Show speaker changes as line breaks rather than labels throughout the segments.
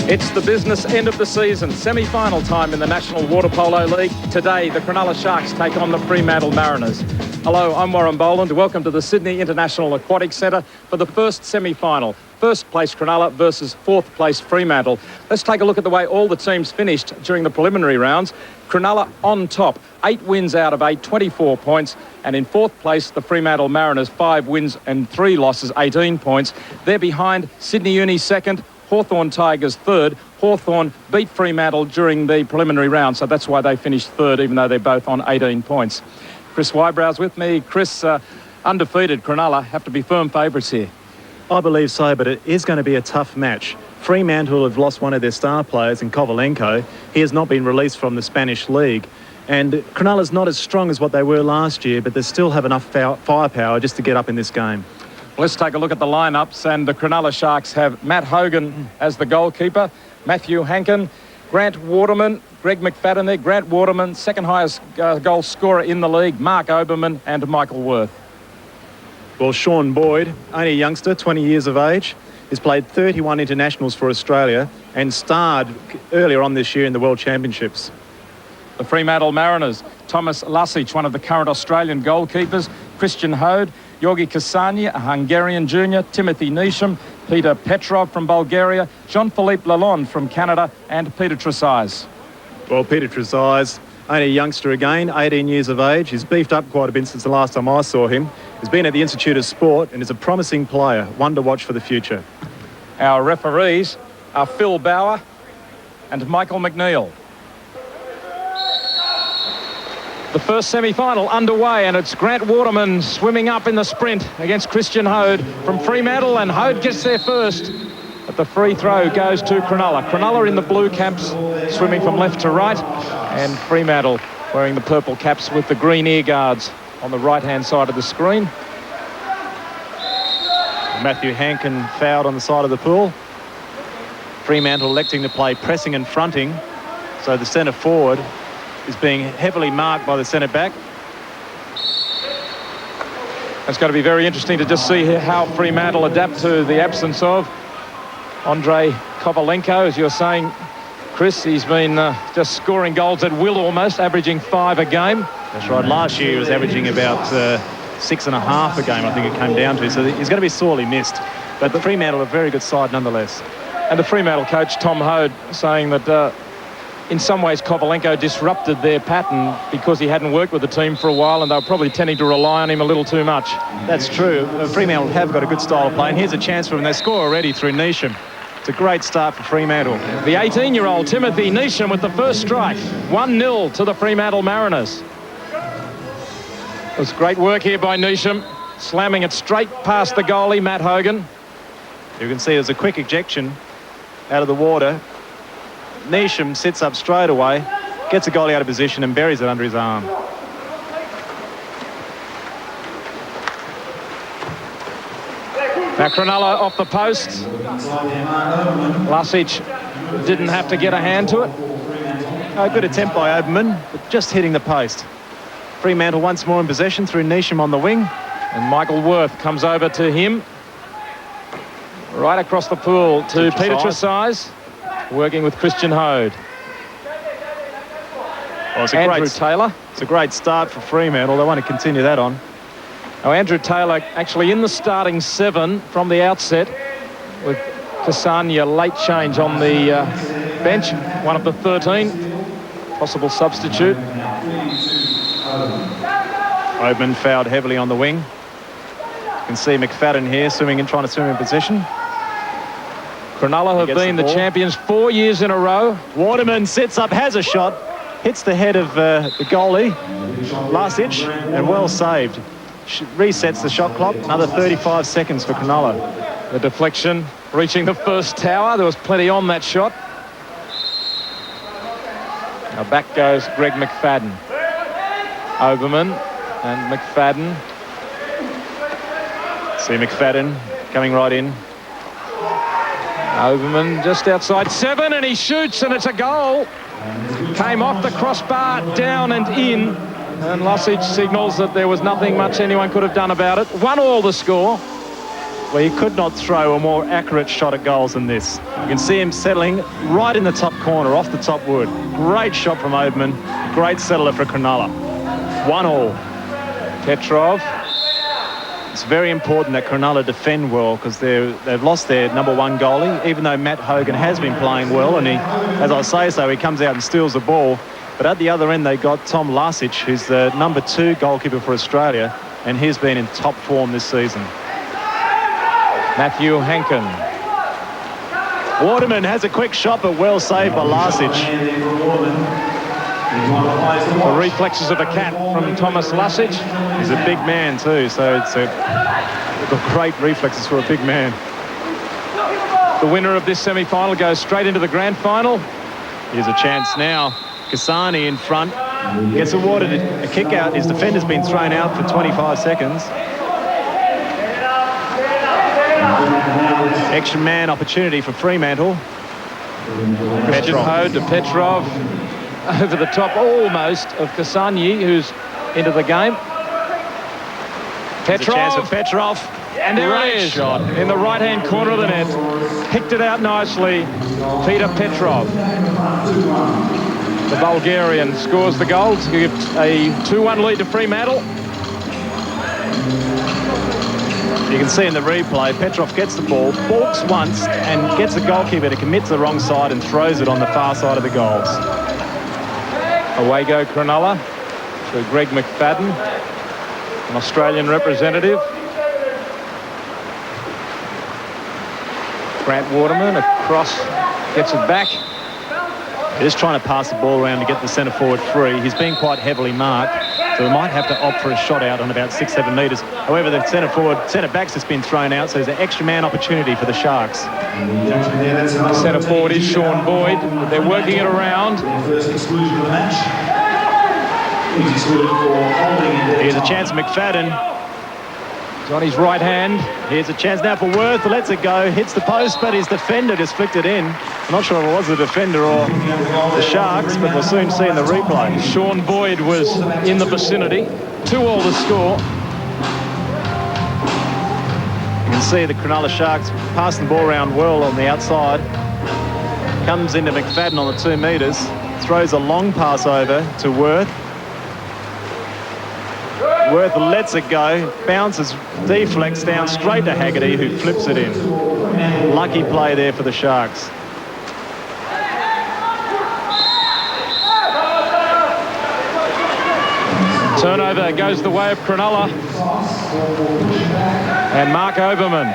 It's the business end of the season, semi-final time in the National Water Polo League. Today, the Cronulla Sharks take on the Fremantle Mariners. Hello, I'm Warren Boland. Welcome to the Sydney International Aquatic Centre for the first semi-final. First place Cronulla versus fourth place Fremantle. Let's take a look at the way all the teams finished during the preliminary rounds. Cronulla on top, 8 wins out of 8, 24 points. And in fourth place, the Fremantle Mariners, 5 wins and 3 losses, 18 points. They're behind Sydney Uni second, Hawthorn Tigers third. Hawthorn beat Fremantle during the preliminary round, so that's why they finished third, even though they're both on 18 points. Chris Wybrow's with me. Chris, undefeated Cronulla have to be firm favourites here.
I believe so, but it is going to be a tough match. Fremantle have lost one of their star players in Kovalenko. He has not been released from the Spanish League. And Cronulla's not as strong as what they were last year, but they still have enough firepower just to get up in this game.
Let's take a look at the lineups, and the Cronulla Sharks have Matt Hogan as the goalkeeper, Matthew Hankin, Grant Waterman, Greg McFadden there, Grant Waterman, second highest goal scorer in the league, Mark Oberman and Michael Worth.
Well, Sean Boyd, only a youngster, 20 years of age, has played 31 internationals for Australia and starred earlier on this year in the World Championships.
The Fremantle Mariners, Thomas Lasic, one of the current Australian goalkeepers, Christian Hode, Georgi Kasanya, a Hungarian junior, Timothy Neesham, Peter Petrov from Bulgaria, Jean-Philippe Lalonde from Canada, and Peter Trezise.
Well, Peter Trezise, only a youngster again, 18 years of age. He's beefed up quite a bit since the last time I saw him. He's been at the Institute of Sport and is a promising player, one to watch for the future.
Our referees are Phil Bauer and Michael McNeil. The first semi-final underway, and it's Grant Waterman swimming up in the sprint against Christian Hode from Fremantle, and Hode gets there first. But the free throw goes to Cronulla. Cronulla in the blue caps, swimming from left to right, and Fremantle wearing the purple caps with the green ear guards on the right-hand side of the screen.
Matthew Hankin fouled on the side of the pool. Fremantle electing to play pressing and fronting, so the centre forward is being heavily marked by the centre back.
It's going to be very interesting to just see how Fremantle adapt to the absence of Andrei Kovalenko. As you're saying, Chris, he's been just scoring goals at will almost, averaging 5 a game.
That's right. Last year he was averaging about 6.5 a game, I think it came down to. So he's going to be sorely missed. But the Fremantle are a very good side nonetheless.
And the Fremantle coach, Tom Hode, saying that in some ways Kovalenko disrupted their pattern because he hadn't worked with the team for a while, and they were probably tending to rely on him a little too much.
That's true. Fremantle have got a good style of play, and here's a chance for them. They score already through Neesham. It's a great start for Fremantle.
The 18-year-old Timothy Neesham with the first strike. 1-0 to the Fremantle Mariners. It was great work here by Neesham, slamming it straight past the goalie, Matt Hogan.
You can see there's a quick ejection out of the water. Neesham sits up straight away, gets the goalie out of position and buries it under his arm.
Now Cronulla off the post. Lasic didn't have to get a hand to it.
A good attempt by Oberman, but just hitting the post. Fremantle once more in possession through Neesham on the wing.
And Michael Worth comes over to him. Right across the pool to Peter Trezise, working with Christian Hode.
Well,
Andrew Taylor.
It's a great start for Fremantle. They want to continue that on.
Now Andrew Taylor actually in the starting 7 from the outset, with Kasanya late change on the bench, one of the 13, possible substitute.
Oberman fouled heavily on the wing. You can see McFadden here trying to swim in position.
Cronulla have been the champions 4 years in a row.
Waterman sits up, has a shot, hits the head of the goalie, Lasic, and well saved. Resets the shot clock, another 35 seconds for Cronulla.
The deflection reaching the first tower. There was plenty on that shot. Now back goes Greg McFadden. Oberman and McFadden.
See McFadden coming right in.
Oberman just outside 7, and he shoots, and it's a goal. Came off the crossbar, down and in. And Lasic signals that there was nothing much anyone could have done about it. 1-1 the score.
Well, he could not throw a more accurate shot at goals than this. You can see him settling right in the top corner, off the top wood. Great shot from Homebush. Great settler for Cronulla. 1-1.
Petrov.
It's very important that Cronulla defend well because they've lost their number one goalie, even though Matt Hogan has been playing well. And he, as I say so, he comes out and steals the ball. But at the other end, they got Tom Lasic, who's the number 2 goalkeeper for Australia, and he's been in top form this season.
Matthew Hankin.
Waterman has a quick shot, but well saved by Lasic.
The reflexes of a cat from Thomas Lasic.
He's a big man too, so it's got great reflexes for a big man.
The winner of this semi-final goes straight into the grand final.
Here's a chance now. Kasani in front. Gets awarded a kick out. His defender's been thrown out for 25 seconds. Extra man opportunity for Fremantle.
Petrov to Petrov. Over the top almost of Kasani, who's into the game.
Petrov. A chance for Petrov.
And there it is, shot in the right-hand corner of the net. Picked it out nicely. Peter Petrov. The Bulgarian scores the goal to give a 2-1 lead to Fremantle.
You can see in the replay, Petrov gets the ball, balks once, and gets the goalkeeper to commit to the wrong side and throws it on the far side of the goals.
Away go Cronulla to Greg McFadden, an Australian representative. Grant Waterman across, gets it back.
They're just trying to pass the ball around to get the centre forward free. He's been quite heavily marked, so they might have to opt for a shot out on about 6-7 metres. However, the centre back's just been thrown out, so there's an extra man opportunity for the Sharks.
Centre forward is Sean Boyd, but they're working it around.
First exclusion of the match. He's excluded for holding.
Here's a chance, McFadden.
He's on his right hand.
Here's a chance now for Worth. Lets it go. Hits the post, but his defender just flicked it in. I'm not sure if it was the defender or the Sharks, but we'll soon see in the replay.
Sean Boyd was in the vicinity. 2-2 the score.
You can see the Cronulla Sharks passing the ball around well on the outside. Comes into McFadden on the 2 metres. Throws a long pass over to Worth. Worth lets it go, bounces, deflects down straight to Haggerty, who flips it in. Lucky play there for the Sharks.
Turnover goes the way of Cronulla. And Mark Oberman,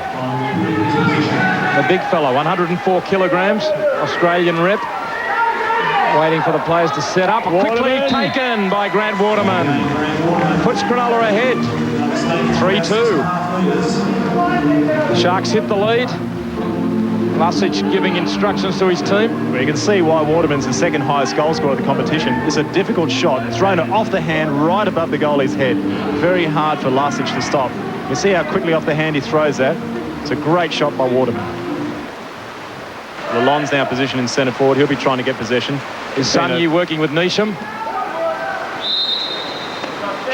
the big fellow, 104 kilograms, Australian rep. Waiting for the players to set up. Quickly taken by Grant Waterman. Puts Cronulla ahead. 3-2. The Sharks hit the lead. Lasic giving instructions to his team.
Well, you can see why Waterman's the second highest goal scorer of the competition. It's a difficult shot. Thrown it off the hand right above the goalie's head. Very hard for Lasic to stop. You see how quickly off the hand he throws that. It's a great shot by Waterman. Lalonde's now positioned in centre forward. He'll be trying to get possession.
Is Sunyi working with Neesham?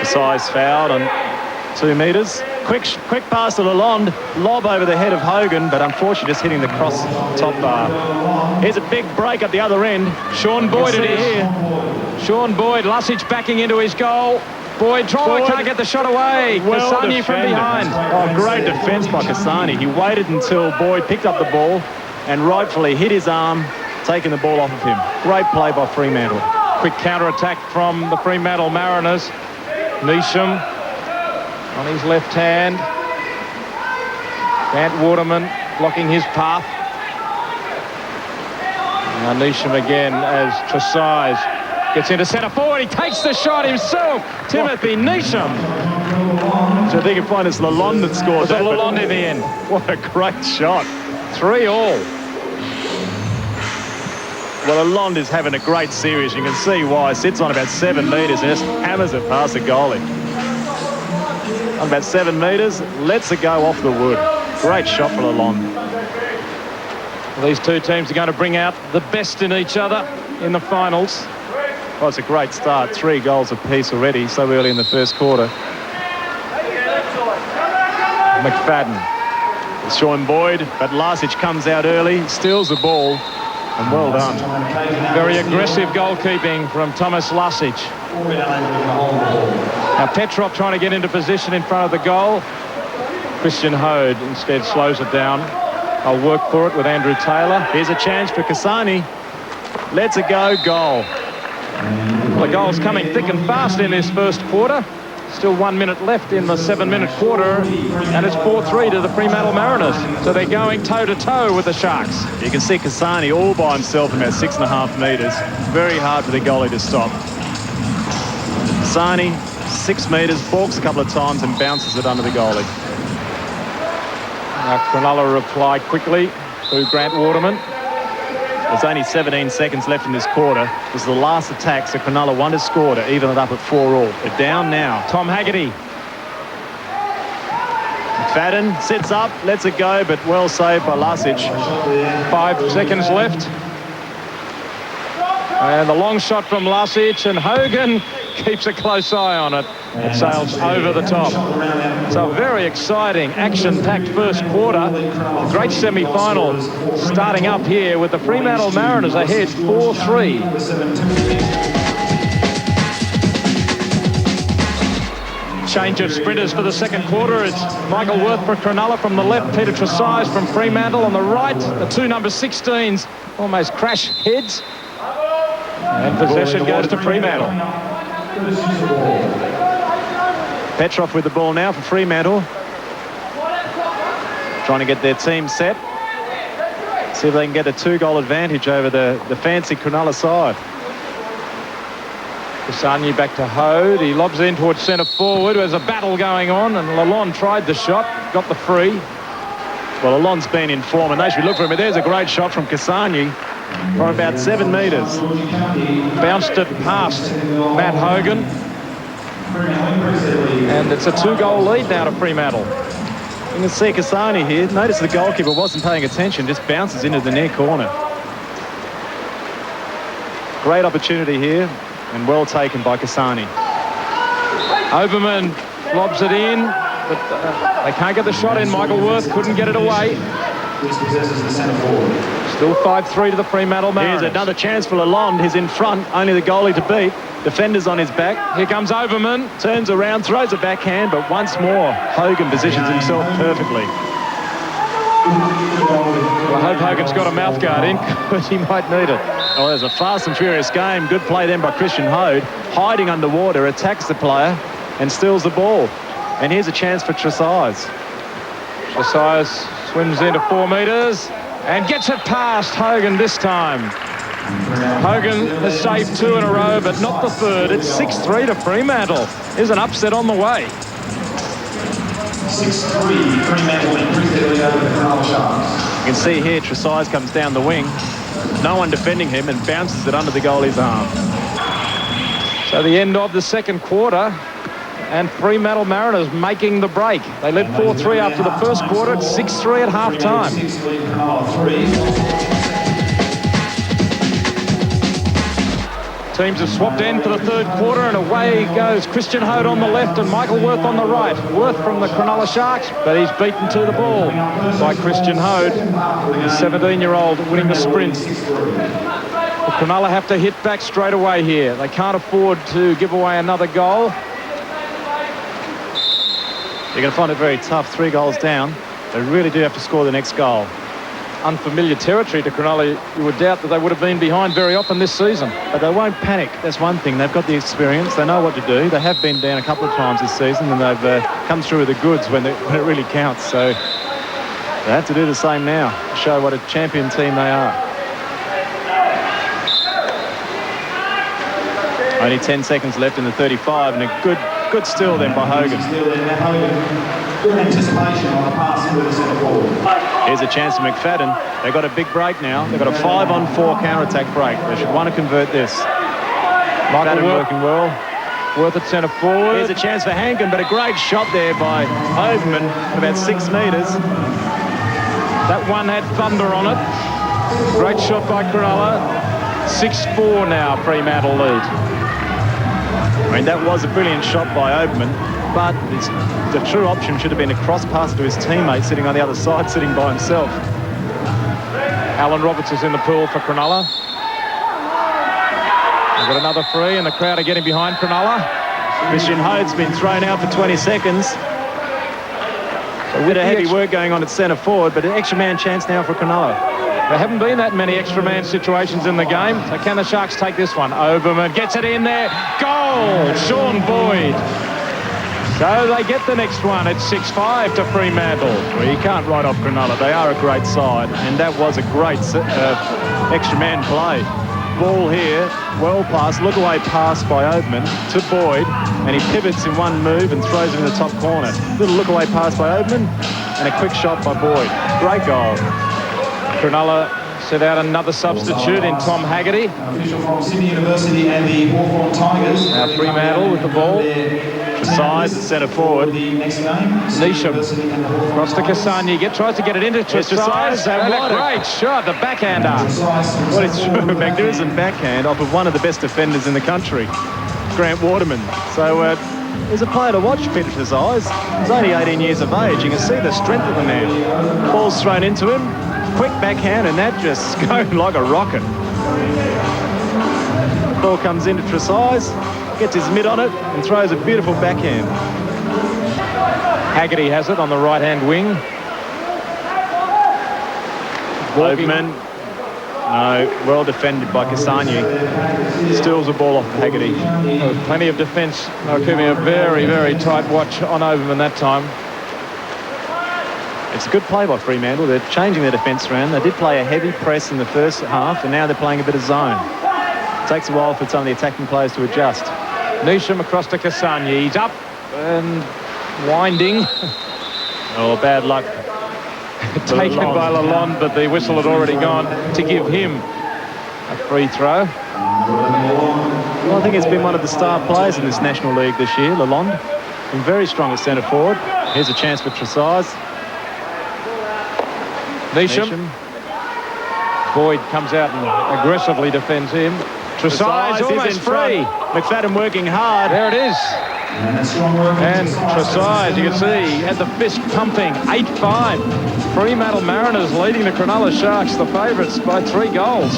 Size fouled on 2 metres. Quick pass to Lalonde. Lob over the head of Hogan, but unfortunately just hitting the cross top bar. Here's a big break at the other end.
Sean Boyd it is. Here. Sean Boyd, Lasic backing into his goal. Boyd can't get the shot away.
Well
Kasani from behind.
Oh, great defence by Kasani. He waited until Boyd picked up the ball and rightfully hit his arm, taking the ball off of him. Great play by Fremantle.
Quick counter-attack from the Fremantle Mariners. Neesham on his left hand. Grant Waterman blocking his path. Now Neesham again as Tresize gets into centre forward. He takes the shot himself. Timothy Neesham.
So I think you find it's Lalonde that scored that.
Lalonde in the end.
What a great shot.
3-3.
Well, Lalonde is having a great series. You can see why. Sits on about 7 metres and just hammers it past the goalie. On about 7 metres, lets it go off the wood. Great shot for Lalonde.
These two teams are going to bring out the best in each other in the finals.
Well, it's a great start. 3 goals apiece already so early in the first quarter.
McFadden.
Sean Boyd, but Lasic comes out early, steals the ball, and well done.
Very aggressive goalkeeping from Thomas Lasic. Now Petrov trying to get into position in front of the goal. Christian Hode instead slows it down. I'll work for it with Andrew Taylor.
Here's a chance for Kasani. Lets it go, goal.
Well, the goal's coming thick and fast in this first quarter. Still 1 minute left in the 7-minute quarter, and it's 4-3 to the Fremantle Mariners. So they're going toe-to-toe with the Sharks.
You can see Kasani all by himself in about 6.5 metres. Very hard for the goalie to stop. Kasani, 6 metres, balks a couple of times and bounces it under the goalie.
Now Cronulla reply quickly through Grant Waterman.
There's only 17 seconds left in this quarter. This is the last attack, so Cronulla want to score to even it up at 4-all. They're down now.
Tom Haggerty.
McFadden sits up, lets it go, but well saved by Lasic.
5 seconds left. And the long shot from Lasic, and Hogan keeps a close eye on it. It sails over the top. So a very exciting, action-packed first quarter. Great semi-final starting up here with the Fremantle Mariners ahead 4-3. Change of sprinters for the second quarter. It's Michael Worth for Cronulla from the left, Peter Tresize from Fremantle on the right. The two number 16s almost crash heads. And possession goes to Fremantle.
Petrov with the ball now for Fremantle. Trying to get their team set. See if they can get a 2-goal advantage over the fancy Cronulla side.
Kasani back to Hode. He lobs in towards centre forward. There's a battle going on, and Lalonde tried the shot, got the free.
Well, Lalonde's been in form, and they should look for him. But there's a great shot from Kasani from about 7 metres.
Bounced it past Matt Hogan. And it's a 2-goal lead now to Fremantle.
You can see Kasani here. Notice the goalkeeper wasn't paying attention, just bounces into the near corner. Great opportunity here, and well taken by Kasani.
Oberman lobs it in, but they can't get the shot in. Michael Worth couldn't get it away. Still 5-3 to the Fremantle Mariners.
Here's another chance for Lalonde. He's in front, only the goalie to beat. Defenders on his back.
Here comes Oberman.
Turns around, throws a backhand, but once more, Hogan positions himself perfectly.
Well, I hope Hogan's got a mouthguard in, because he might need it.
Oh, there's a fast and furious game. Good play then by Christian Hode. Hiding underwater, attacks the player and steals the ball. And here's a chance for Tresize.
Tresize swims into 4 metres and gets it past Hogan this time. Hogan has saved 2 in a row, but not the third. It's 6-3 to Fremantle. There's an upset on the way.
6-3, Fremantle increasingly over the Cronulla Sharks.
You can see here Tresize comes down the wing. No one defending him and bounces it under the goalie's arm.
So the end of the second quarter, and Fremantle Mariners making the break. They led 4-3 after the first quarter. It's 6-3 at half-time. Teams have swapped in for the third quarter, and away goes Christian Hode on the left and Michael Worth on the right. Worth from the Cronulla Sharks, but he's beaten to the ball by Christian Hode, the 17-year-old winning the sprint. The Cronulla have to hit back straight away here. They can't afford to give away another goal.
You're going to find it very tough, 3 goals down. They really do have to score the next goal.
Unfamiliar territory to Cronulla. You would doubt that they would have been behind very often this season.
But they won't panic. That's one thing. They've got the experience. They know what to do. They have been down a couple of times this season, and they've come through with the goods when it really counts. So they have to do the same now to show what a champion team they are. Only 10 seconds left in the 35, and a good steal then by Hogan.
Good anticipation on the pass into the centre forward.
Here's a chance for McFadden. They've got a big break now. They've got a 5-on-4 counter-attack break. They should want to convert this. McFadden working well.
Worth at centre forward.
Here's a chance for Hankin, but a great shot there by Overman at about 6 metres.
That one had thunder on it. Great shot by Cronulla. 6-4 now, Fremantle lead.
I mean, that was a brilliant shot by Overman. but the true option should have been a cross pass to his teammate sitting on the other side, sitting by himself.
Alan Roberts is in the pool for Cronulla. They've got another free, and the crowd are getting behind Cronulla.
Christian Hode's been thrown out for 20 seconds. A bit of heavy work going on at centre forward, but an extra man chance now for Cronulla.
There haven't been that many extra man situations in the game. So can the Sharks take this one? Oberman gets it in there. Goal! Sean Boyd. So they get the next one. It's 6-5 to Fremantle.
Well, you can't write off Cronulla. They are a great side, and that was a great extra man play. Ball here, well passed, look away pass by Oberman to Boyd, and he pivots in one move and throws it in the top corner. Little look away pass by Oberman, and a quick shot by Boyd. Great goal.
Cronulla set out another substitute in Tom Haggerty.
Official from Sydney University and the Hawthorn Tigers.
Now Fremantle with the ball.
Tresize at centre forward.
Neesham across to Kasanye. Tries to get it into Tresize. And a great shot, the backhander.
What is true, magnificent backhand off of one of the best defenders in the country, Grant Waterman. So there's a player to watch, Peter Tresize. He's only 18 years of age. You can see the strength of the man. Ball's thrown into him. Quick backhand, and that just going like a rocket. Ball comes into Tresize, gets his mitt on it, and throws a beautiful backhand.
Haggerty has it on the right-hand wing.
Oberman, no, well defended by Kasanye. Steals the ball off Haggerty.
Oh, plenty of defence. They were keeping a very, very tight watch on Oberman that time.
It's a good play by Fremantle. They're changing their defence around. They did play a heavy press in the first half, and now they're playing a bit of zone. It takes a while for some of the attacking players to adjust.
Neesham across to Kasanye. He's up and winding.
Oh, bad luck.
Taken by Lalonde, but the whistle had already gone to give him a free throw.
Well, I think it's been one of the star players in this National League this year, Lalonde. Been very strong at centre forward. Here's a chance for Tresize.
Neesham. Boyd comes out and aggressively defends him. Tresize almost free.
McFadden working hard.
There it is. And Tresize, you can see, had the fist pumping. 8-5. Fremantle Mariners leading the Cronulla Sharks, the favourites, by 3 goals.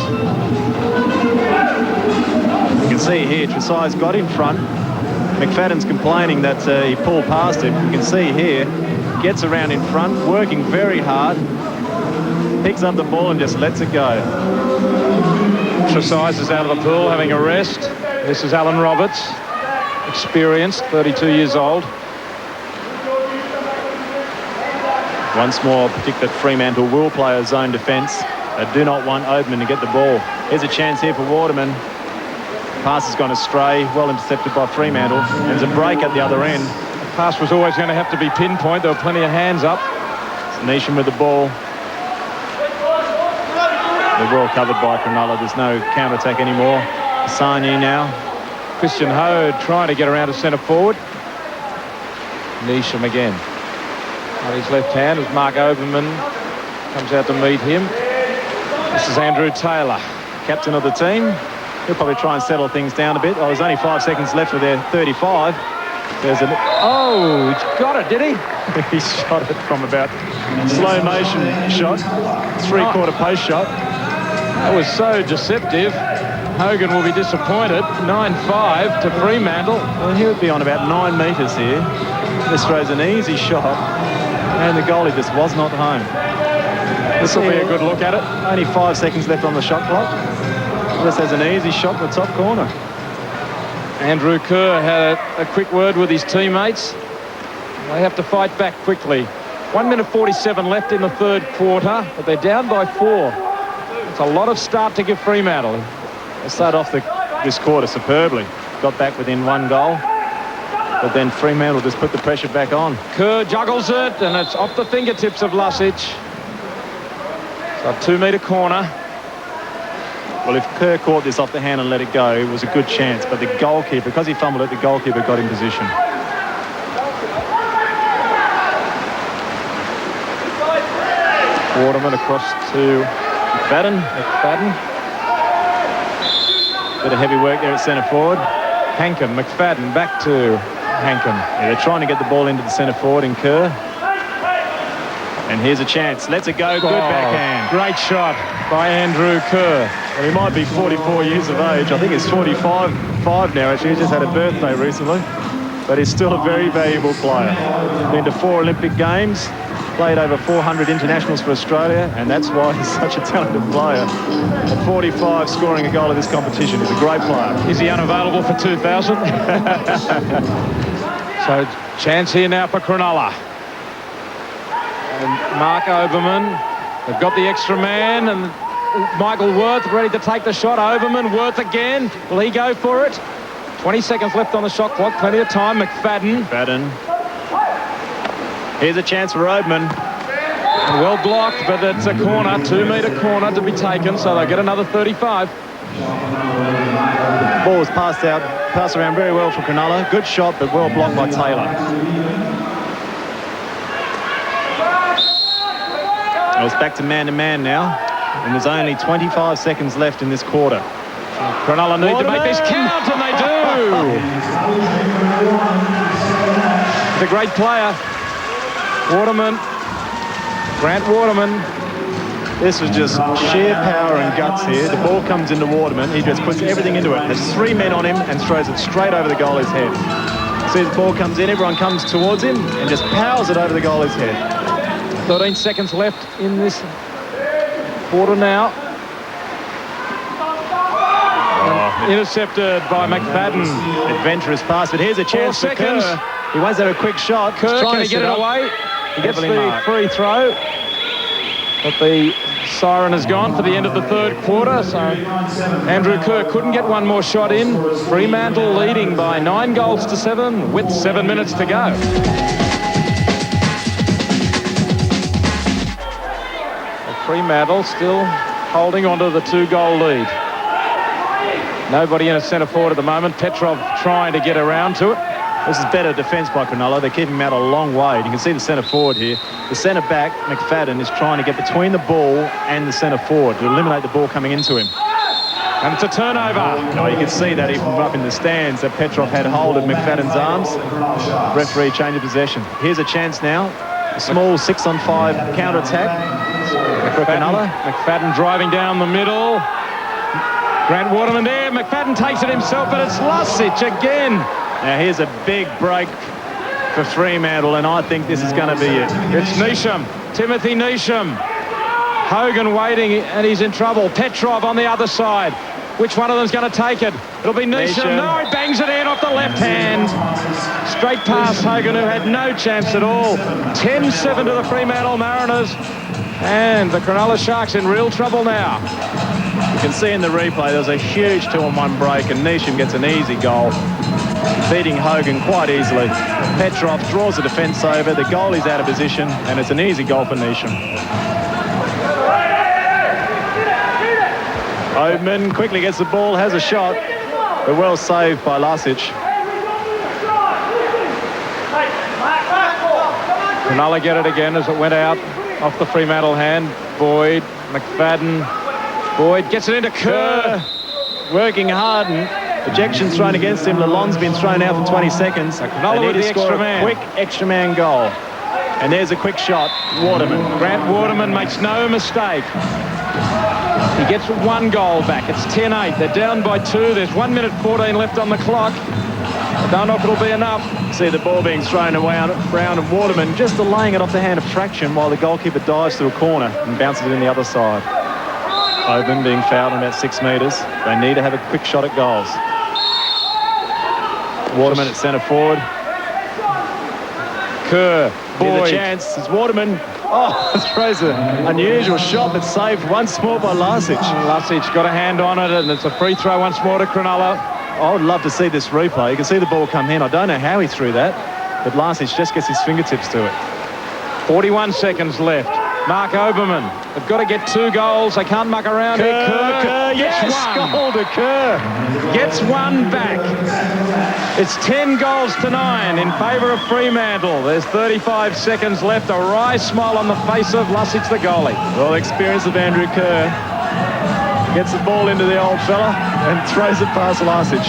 You can see here, Tresize got in front. McFadden's complaining that he pulled past him. You can see here, gets around in front, working very hard. Picks up the ball and just lets it go.
Tresize is out of the pool, having a rest. This is Alan Roberts, experienced, 32 years old.
Once more, predict that Fremantle will play a zone defence. They do not want Oberman to get the ball. Here's a chance here for Waterman. Pass has gone astray, well intercepted by Fremantle. There's a break at the other end.
The pass was always going to have to be pinpoint. There were plenty of hands up.
Neesham with the ball. They're well covered by Cronulla. There's no counter-attack anymore. Kasanye now.
Christian Hode trying to get around to centre forward. Neesham again. On his left hand as Mark Oberman comes out to meet him. This is Andrew Taylor,
captain of the team. He'll probably try and settle things down a bit. Oh, there's only 5 seconds left of their 35. There's an...
Oh, he's got it, did he?
He shot it from about slow motion shot. 3/4 post shot.
That was so deceptive. Hogan will be disappointed. 9-5 to Fremantle.
Well, he would be on about 9 metres here. This throws an easy shot, and the goalie just was not home.
This will be a good look at it.
Only 5 seconds left on the shot clock. This has an easy shot in the top corner.
Andrew Kerr had a quick word with his teammates. They have to fight back quickly. 1 minute 47 left in the third quarter, but they're down by 4. It's a lot of start to give Fremantle.
They start off this quarter superbly. Got back within 1 goal. But then Fremantle just put the pressure back on.
Kerr juggles it, and it's off the fingertips of Lusic. So a 2-metre corner.
Well, if Kerr caught this off the hand and let it go, it was a good chance. But the goalkeeper, because he fumbled it, the goalkeeper got in position.
Waterman across to
McFadden. Bit of heavy work there at centre forward.
Hankham, McFadden back to
Hankum. Yeah, they're trying to get the ball into the centre forward in Kerr. And here's a chance. Lets it go. Good backhand.
Great shot by Andrew Kerr.
Well, he might be 44 years of age. I think he's 45 now, actually. He just had a birthday recently. But he's still a very valuable player. Been to 4 Olympic Games, played over 400 internationals for Australia, and that's why he's such a talented player. At 45, scoring a goal in this competition. He's a great player.
Is he unavailable for 2000? So, chance here now for Cronulla. And Mark Oberman, they've got the extra man, and Michael Worth ready to take the shot. Oberman, Worth again. Will he go for it? 20 seconds left on the shot clock. Plenty of time. McFadden.
Here's a chance for Oberman.
Well blocked, but it's a corner, 2-metre corner to be taken, so they'll get another 35.
Ball was passed around very well for Cronulla. Good shot, but well blocked by Taylor. It's back to man-to-man now, and there's only 25 seconds left in this quarter.
Cronulla need to make this count, and they do! The great player, Waterman, Grant Waterman.
This was just sheer power and guts here. The ball comes into Waterman. He just puts everything into it. There's 3 men on him and throws it straight over the goalie's head. See, the ball comes in, everyone comes towards him and just powers it over the goalie's head.
13 seconds left in this quarter now. Intercepted by McFadden.
Adventurous pass, but here's a chance for Kerr. He wants to have a quick shot.
Kerr, can he get it away? He gets the free throw. But the siren has gone for the end of the third quarter, so Andrew Kerr couldn't get one more shot in. Fremantle leading by 9 goals to 7 with 7 minutes to go. Fremantle still holding on to the 2-goal lead. Nobody in a centre forward at the moment. Petrov trying to get around to it.
This is better defence by Cronulla. They're keeping him out a long way. You can see the centre forward here. The centre back, McFadden, is trying to get between the ball and the centre forward to eliminate the ball coming into him.
And it's a turnover.
No, you can see that even from up in the stands that Petrov had hold of McFadden's arms. Referee change of possession. Here's a chance now. A small 6-on-5 counter-attack for Cronulla.
McFadden driving down the middle. Grant Waterman there. McFadden takes it himself, but it's Lusic again.
Now here's a big break for Fremantle, and I think this is going to be it.
It's Neesham, Timothy Neesham. Hogan waiting, and he's in trouble. Petrov on the other side. Which one of them's going to take it? It'll be Neesham. No, he bangs it in off the left hand. Straight past Hogan, who had no chance at all. 10-7 to the Fremantle Mariners. And the Cronulla Sharks in real trouble now.
You can see in the replay there's a huge 2-on-1 break, and Neesham gets an easy goal, beating Hogan quite easily. Petrov draws the defence over, the goalie's out of position, and it's an easy goal for Neesham. Oberman quickly gets the ball, has a shot, but well saved by Lusic.
Cronulla get it again as it went out off the Fremantle hand. Boyd, McFadden. Boyd gets it into Kerr.
Working hard, and ejection's thrown against him. Lalonde's been thrown out for 20 seconds.
Cronulla with the extra man.
Quick extra man goal. And there's a quick shot. Waterman.
Grant Waterman makes no mistake. He gets 1 goal back. It's 10-8. They're down by 2. There's 1 minute 14 left on the clock. I don't know if it'll be enough.
See the ball being thrown around, and Waterman just delaying it off the hand of Fraction while the goalkeeper dives to a corner and bounces it in the other side. Oberman being fouled in about 6 metres. They need to have a quick shot at goals. Waterman at centre forward.
Kerr. Boyd.
Here's a chance. It's Waterman. Oh, throws an unusual shot, but saved once more by Lusic.
Lusic got a hand on it, and it's a free throw once more to Cronulla.
I would love to see this replay. You can see the ball come in. I don't know how he threw that, but Lusic just gets his fingertips to it.
41 seconds left. Mark Oberman. They've got to get 2 goals. They can't muck around here.
Kerr
gets
yes,
1.
Goal to Kerr.
Gets 1 back. It's 10 goals to 9 in favour of Fremantle. There's 35 seconds left. A wry smile on the face of Lusic, the goalie.
Well, experience of Andrew Kerr. Gets the ball into the old fella and throws it past Lusic.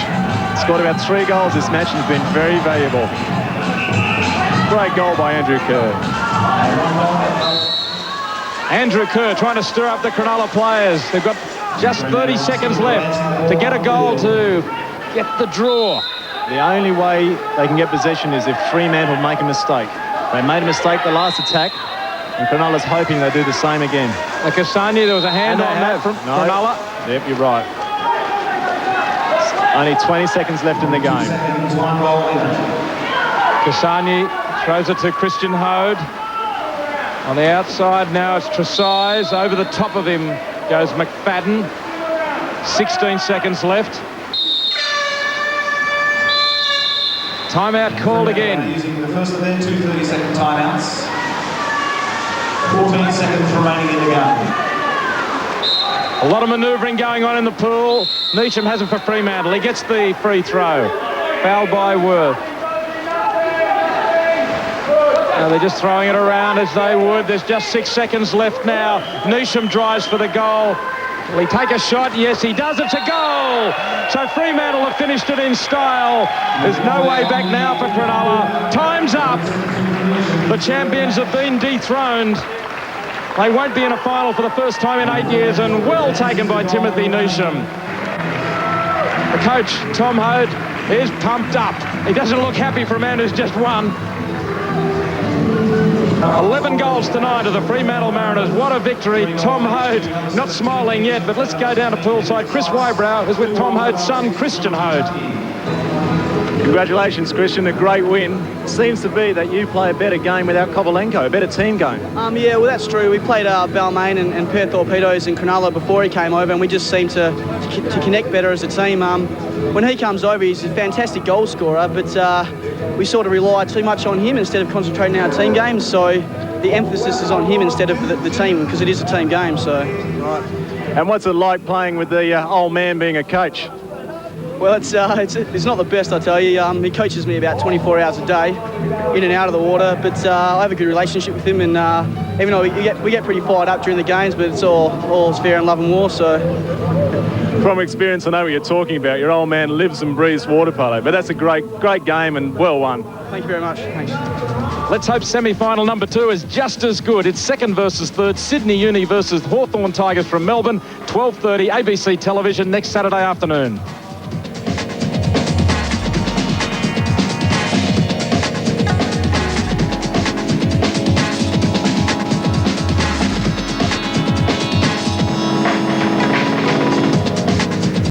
Scored about 3 goals this match and has been very valuable. Great goal by Andrew Kerr.
Andrew Kerr trying to stir up the Cronulla players. They've got just 30 seconds left to get a goal to get the draw.
The only way they can get possession is if Fremantle make a mistake. They made a mistake the last attack, and Cronulla's hoping they do the same again.
Cassani, there was a hand on that from Cronulla.
Yep, you're right. Only 20 seconds left in the game.
Cassani throws it to Christian Hode. On the outside now it's Tresize. Over the top of him goes McFadden. 16 seconds left. Timeout called again.
Using the first of their 2 30-second timeouts. 14 seconds remaining in the game.
A lot of manoeuvring going on in the pool. Neesham has it for Fremantle. He gets the free throw. Foul by Worth. Now they're just throwing it around as they would. There's just 6 seconds left now. Neesham drives for the goal. Will he take a shot? Yes, he does. It's a goal. So Fremantle have finished it in style. There's no way back now for Cronulla. Time's up. The champions have been dethroned. They won't be in a final for the first time in 8 years, and well taken by Timothy Neesham. The coach, Tom Hode, is pumped up. He doesn't look happy for a man who's just won. 11 goals tonight to the Fremantle Mariners. What a victory. Tom Hode not smiling yet, but let's go down to poolside. Chris Wybrow is with Tom Hode's son, Christian Hode.
Congratulations, Christian. A great win. Seems to be that you play a better game without Kovalenko, a better team game.
Yeah, well, that's true. We played Balmain and Perth Torpedoes in Cronulla before he came over, and we just seem to connect better as a team. When he comes over, he's a fantastic goal scorer, but we sort of rely too much on him instead of concentrating on our team games. So the emphasis is on him instead of the team, because it is a team game. So, right.
And what's it like playing with the old man being a coach?
Well, it's not the best, I tell you. He coaches me about 24 hours a day, in and out of the water. But I have a good relationship with him, and even though we get pretty fired up during the games, but it's all fair in love and war. So,
from experience, I know what you're talking about. Your old man lives and breathes water polo. But that's a great game and well won.
Thank you very much. Thanks.
Let's hope semi-final number 2 is just as good. It's second versus third. Sydney Uni versus Hawthorn Tigers from Melbourne. 12:30 ABC television next Saturday afternoon.